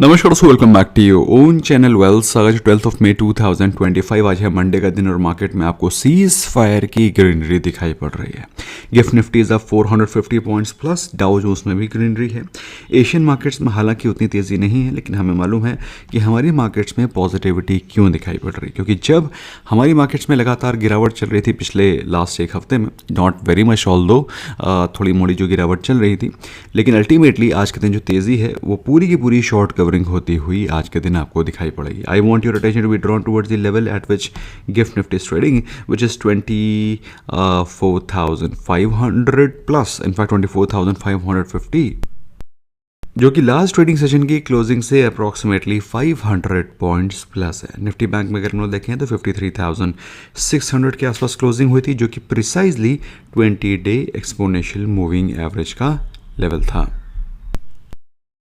नमस्कार दोस्तों, welcome back to your own channel wealth. आज 12 मई 2025 आज है मंडे का दिन और मार्केट में आपको सीज फायर की ग्रीनरी दिखाई पड़ रही है। Gift Nifty is 450 points plus, Dow Jones में भी ग्रीनरी है। एशियन मार्केट्स में हालांकि उतनी तेज़ी नहीं है, लेकिन हमें मालूम है कि हमारी मार्केट्स में पॉजिटिविटी क्यों दिखाई पड़ रही है, क्योंकि जब हमारी मार्केट्स में लगातार गिरावट चल रही थी पिछले लास्ट एक हफ्ते में, नॉट वेरी मच ऑल्दो, थोड़ी मोड़ी जो गिरावट चल रही थी, लेकिन अल्टीमेटली आज के दिन जो तेज़ी है वो पूरी की पूरी शॉर्ट कवरिंग होती हुई आज के दिन आपको दिखाई पड़ेगी। I want your attention to be drawn towards the level at which Gift Nifty is trading, which is 24,500 plus, in fact 24,550, जो कि लास्ट ट्रेडिंग सेशन की क्लोजिंग से अप्रॉक्सीमेटली 500 पॉइंट्स प्लस है। निफ्टी बैंक में अगर हम लोग देखें तो 53,600 के आसपास क्लोजिंग हुई थी, जो कि precisely 20 day exponential moving average का लेवल था।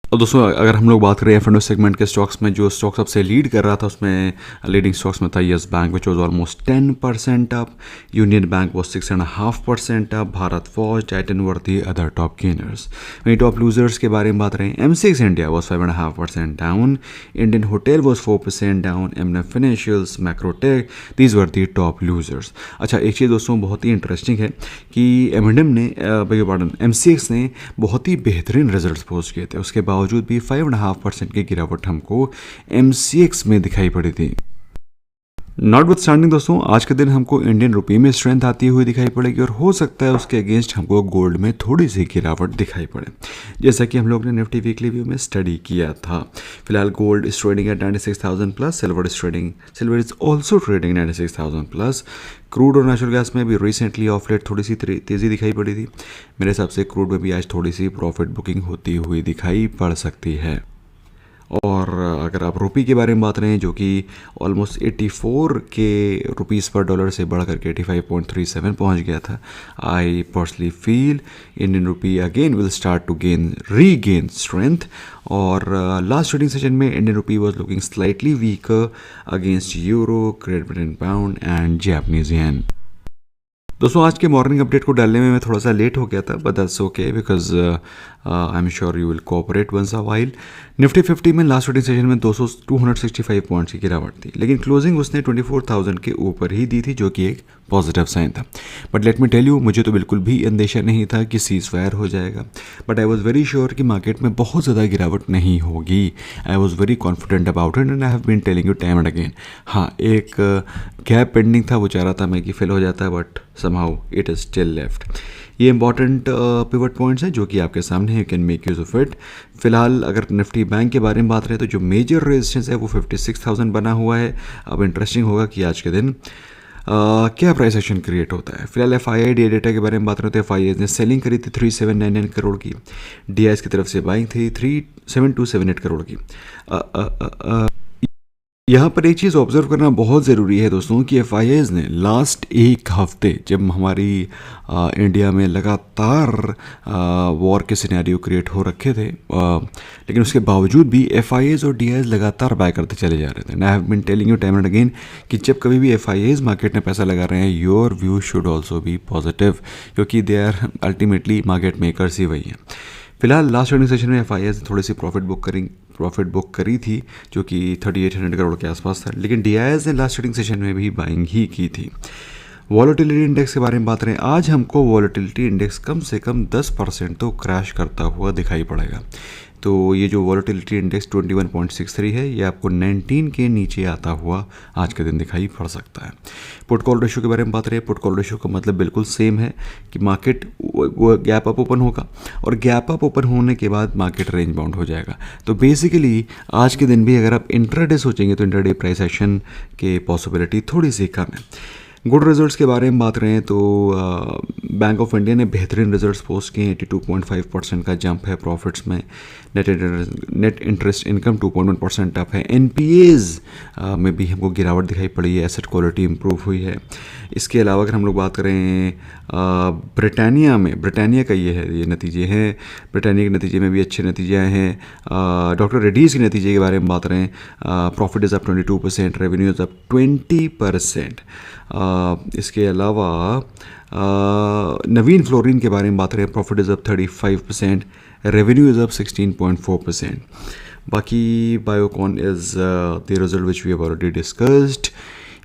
और दोस्तों, अगर हम लोग बात करें एफ एंड ओ सेगमेंट के स्टॉक्स में, जो स्टॉक सबसे लीड कर रहा था उसमें लीडिंग स्टॉक्स में था yes bank, which was almost 10% up, union bank was 6.5% up, Bharat forge, Titan were the other top gainers. वहीं टॉप लूजर्स के बारे में बात करें, M6 India was 5.5% down, Indian hotel was 4% down, MNF financials, Macrotech, these were the top losers. अच्छा, एक चीज़ दोस्तों बहुत ही इंटरेस्टिंग है कि M&M ने MCX ने बहुत ही बेहतरीन रिजल्ट पोस्ट किए थे, उसके बावजूद भी 5.5% की गिरावट हमको MCX में दिखाई पड़ी थी। नॉटविथस्टैंडिंग दोस्तों, आज के दिन हमको इंडियन रुपये में स्ट्रेंथ आती हुई दिखाई पड़ेगी और हो सकता है उसके अगेंस्ट हमको गोल्ड में थोड़ी सी गिरावट दिखाई पड़े, जैसा कि हम लोग ने निफ्टी वीकली व्यू में स्टडी किया था। फिलहाल gold is trading at 96,000 plus, silver is also trading 96,000 plus. Crude और नेचुरल गैस में भी रिसेंटली ऑफ लेट थोड़ी सी तेज़ी दिखाई पड़ी थी। मेरे हिसाब से क्रूड में भी आज थोड़ी सी प्रॉफिट बुकिंग होती हुई दिखाई पड़ सकती है। और अगर आप रुपये के बारे में बात करें, जो कि ऑलमोस्ट 84 के रुपीज़ पर डॉलर से बढ़ करके 85.37 पहुंच गया था, I personally feel Indian rupee again will start to regain strength. और लास्ट ट्रेडिंग सेशन में Indian rupee was looking slightly weaker against euro, Great Britain pound and Japanese yen. दोस्तों, आज के मॉर्निंग अपडेट को डालने में मैं थोड़ा सा लेट हो गया था, but that's okay because I am sure you will cooperate once a while. Nifty 50 में लास्ट ट्रेडिंग सेशन में 265 पॉइंट्स की गिरावट थी, लेकिन क्लोजिंग उसने 24,000 के ऊपर ही दी थी, जो कि एक पॉजिटिव साइन था। But let me tell you, मुझे तो बिल्कुल भी अंदेशा नहीं था कि सीज फायर हो जाएगा, but I was very sure कि मार्केट में बहुत ज़्यादा गिरावट नहीं होगी। I was very confident about it and I have been telling you time and again. हाँ, एक गैप पेंडिंग था, वो चाह रहा था मैं कि फिल हो जाता है, but somehow it is still left। ये इंपॉर्टेंट पिवट पॉइंट्स हैं जो कि आपके सामने है, you can make use of it. फिलहाल अगर निफ्टी बैंक के बारे में बात करें तो जो मेजर रेजिस्टेंस है वो 56,000 बना हुआ है। अब इंटरेस्टिंग होगा कि आज के दिन क्या प्राइस एक्शन क्रिएट होता है। फिलहाल FII डेटा के बारे में बात करते हैं। FII ने सेलिंग करी थी 3799 करोड़ की, DIs की तरफ से बाइंग थी 37278 करोड़ की। यहाँ पर एक चीज़ ऑब्जर्व करना बहुत ज़रूरी है दोस्तों कि FIIs ने लास्ट एक हफ्ते, जब हमारी इंडिया में लगातार वॉर के सिनेरियो क्रिएट हो रखे थे, लेकिन उसके बावजूद भी FIIs और DIs लगातार बाय करते चले जा रहे थे। And I have been telling you time and again कि जब कभी भी FIIs मार्केट में पैसा लगा रहे हैं, your view should also be positive, क्योंकि they are ultimately market makers ही वही हैं। फिलहाल लास्ट ट्रेडिंग सेशन में FIIs ने थोड़ी सी प्रॉफिट बुक करी थी, जो कि 3800 करोड़ के आसपास था, लेकिन DIs ने लास्ट ट्रेडिंग सेशन में भी बाइंग ही की थी। वॉलेटिलिटी इंडेक्स के बारे में बात करें, आज हमको वॉलेटिलिटी इंडेक्स कम से कम 10% तो क्रैश करता हुआ दिखाई पड़ेगा। तो ये जो वॉलेटिलिटी इंडेक्स 21.63 है, ये आपको 19 के नीचे आता हुआ आज के दिन दिखाई पड़ सकता है। पुट कॉल रेशियो के बारे में बात करें, पुट कॉल रेशियो का मतलब बिल्कुल सेम है कि मार्केट गैप अप ओपन होगा और गैप अप ओपन होने के बाद मार्केट रेंज बाउंड हो जाएगा। तो बेसिकली आज के दिन भी अगर आप इंट्राडे सोचेंगे तो इंट्राडे प्राइस एक्शन के पॉसिबिलिटी थोड़ी सी कम है। गुड रिजल्ट्स के बारे में बात करें तो बैंक ऑफ इंडिया ने बेहतरीन रिजल्ट्स पोस्ट किए। 82.5% का जंप है प्रॉफिट्स में। नेट इंटरेस्ट इनकम 2.1% अप है। NPAs में भी हमको गिरावट दिखाई पड़ी है, एसेट क्वालिटी इंप्रूव हुई है। इसके अलावा अगर हम लोग बात करें ब्रिटानिया का ये नतीजे हैं। ब्रिटानिया के नतीजे में भी अच्छे नतीजे आए हैं। डॉक्टर रेड्डीज़ के नतीजे के बारे में बात करें, profit is up 22%, revenue is up 20%। इसके अलावा नवीन फ्लोरिन के बारे में बात करें, profit is up 35%, revenue is up 16.4%। बाकी Biocon is the result which we have already discussed.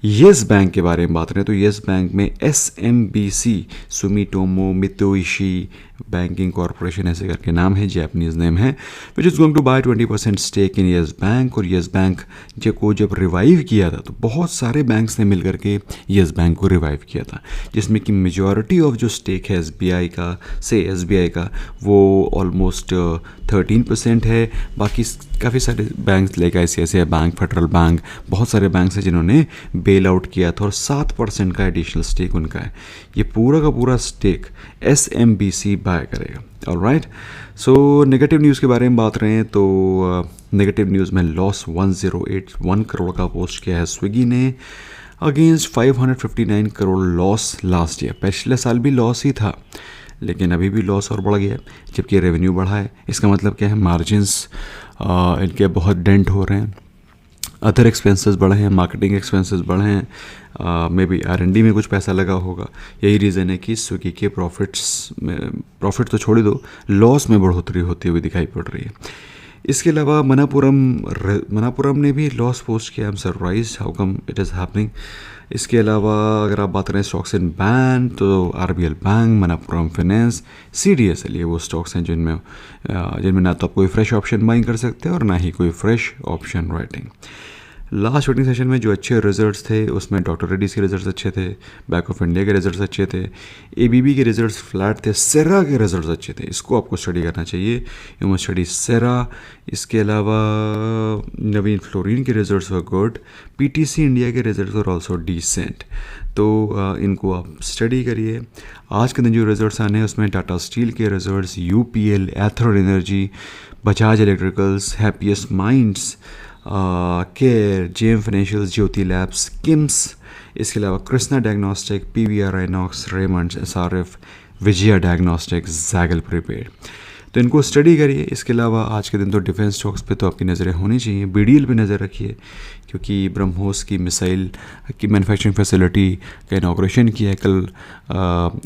Yes Bank के बारे में बात करें तो येस बैंक में SMBC Sumitomo Mitsubishi Banking Corporation ऐसे करके नाम है, जैपनीज़ नेम है, which is going to buy 20% stake in Yes Bank. और येस बैंक को जब रिवाइव किया था तो बहुत सारे बैंक्स ने मिलकर के येस बैंक को रिवाइव किया था, जिसमें कि मेजॉरिटी ऑफ जो स्टेक है SBI का वो ऑलमोस्ट 13% है। बाकी काफ़ी सारे banks like ICICI bank, federal bank, बहुत सारे बैंक्स हैं जिन्होंने बेल आउट किया था और 7% का एडिशनल स्टेक उनका है। ये पूरा का पूरा स्टेक SMBC बाय करेगा। ऑलराइट, सो नेगेटिव न्यूज़ के बारे में बात रहे हैं तो नेगेटिव न्यूज़ में लॉस 1081 करोड़ का पोस्ट किया है स्विगी ने, against 559 crore loss last year. पिछले साल भी लॉस ही था, लेकिन अभी भी लॉस और बढ़ गया है, जबकि रेवेन्यू बढ़ा है। इसका मतलब क्या है, मार्जिन्स इनके बहुत डेंट हो रहे हैं, अदर एक्सपेंसेस बढ़े हैं, मार्केटिंग एक्सपेंसेस बढ़े हैं, मे बी R&D में कुछ पैसा लगा होगा। यही रीज़न है कि स्विगी के प्रॉफिट तो छोड़ ही दो, लॉस में बढ़ोतरी होती हुई दिखाई पड़ रही है। इसके अलावा मनापुरम ने भी लॉस पोस्ट किया। I am surprise how come it is happening. इसके अलावा अगर आप बात करें स्टॉक्स इन बैन तो RBL bank, Manappuram finance, CDSL, ये वो स्टॉक्स हैं जिनमें ना तो आप कोई फ्रेश ऑप्शन बाइंग कर सकते हैं और ना ही कोई fresh option writing. Last voting session में जो अच्छे रिजल्ट्स थे उसमें डॉक्टर रेड्डीज के रिजल्ट्स अच्छे थे, बैंक ऑफ इंडिया के रिजल्ट्स अच्छे थे, ABB के रिजल्ट्स फ्लैट थे, सेरा के रिजल्ट्स अच्छे थे। इसको आपको स्टडी करना चाहिए, यू मस्ट स्टडी सेरा। इसके अलावा नवीन फ्लोरिन के results were good, PTC India के रिजल्ट्स वर ऑल्सो डिसेंट, तो इनको आप स्टडी करिए। आज के दिन जो रिजल्ट्स आने हैं उसमें टाटा स्टील के results, UPL, Ather Energy, Bajaj Electricals, Happiest Minds, Care, JM Financial, Jyothy Labs, KIMS, इसके अलावा Krishna diagnostic, PVR INOX, Raymonds, SRF, Vijaya diagnostic, Zaggle prepaid, तो इनको स्टडी करिए। इसके अलावा आज के दिन तो डिफेंस स्टॉक्स पे तो आपकी नज़रें होनी चाहिए, BDL पे नज़र रखिए, क्योंकि ब्रह्मोस की मिसाइल की मैन्युफैक्चरिंग फैसिलिटी का इनॉग्रेशन किया है कल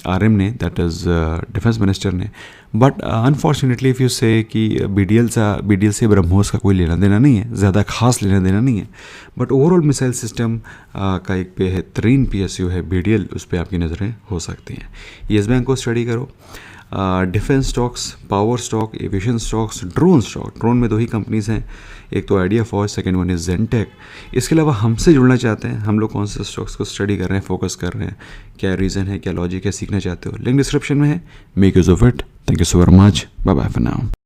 RM ने, दैट इज़ डिफेंस मिनिस्टर ने। बट अनफॉर्चुनेटली इफ़ यू से कि BDL से ब्रह्मोस का कोई लेना देना नहीं है, ज़्यादा खास लेना देना नहीं है, बट ओवरऑल मिसाइल सिस्टम का एक बेहतरीन PSU है BDL, उस पर आपकी नज़रें हो सकती हैं। येस बैंक को स्टडी करो। Defence stocks, power stock, aviation stocks, drone में 2 ही कंपनीज़ हैं, एक तो Ideaforge, second one is Zentech. इसके अलावा हमसे जुड़ना चाहते हैं, हम लोग कौन से स्टॉक्स को स्टडी कर रहे हैं, फोकस कर रहे हैं, क्या रीज़न है, क्या लॉजिक है, सीखना चाहते हो, लिंक डिस्क्रिप्शन में है, make use of it. Thank you so very much, bye bye for now.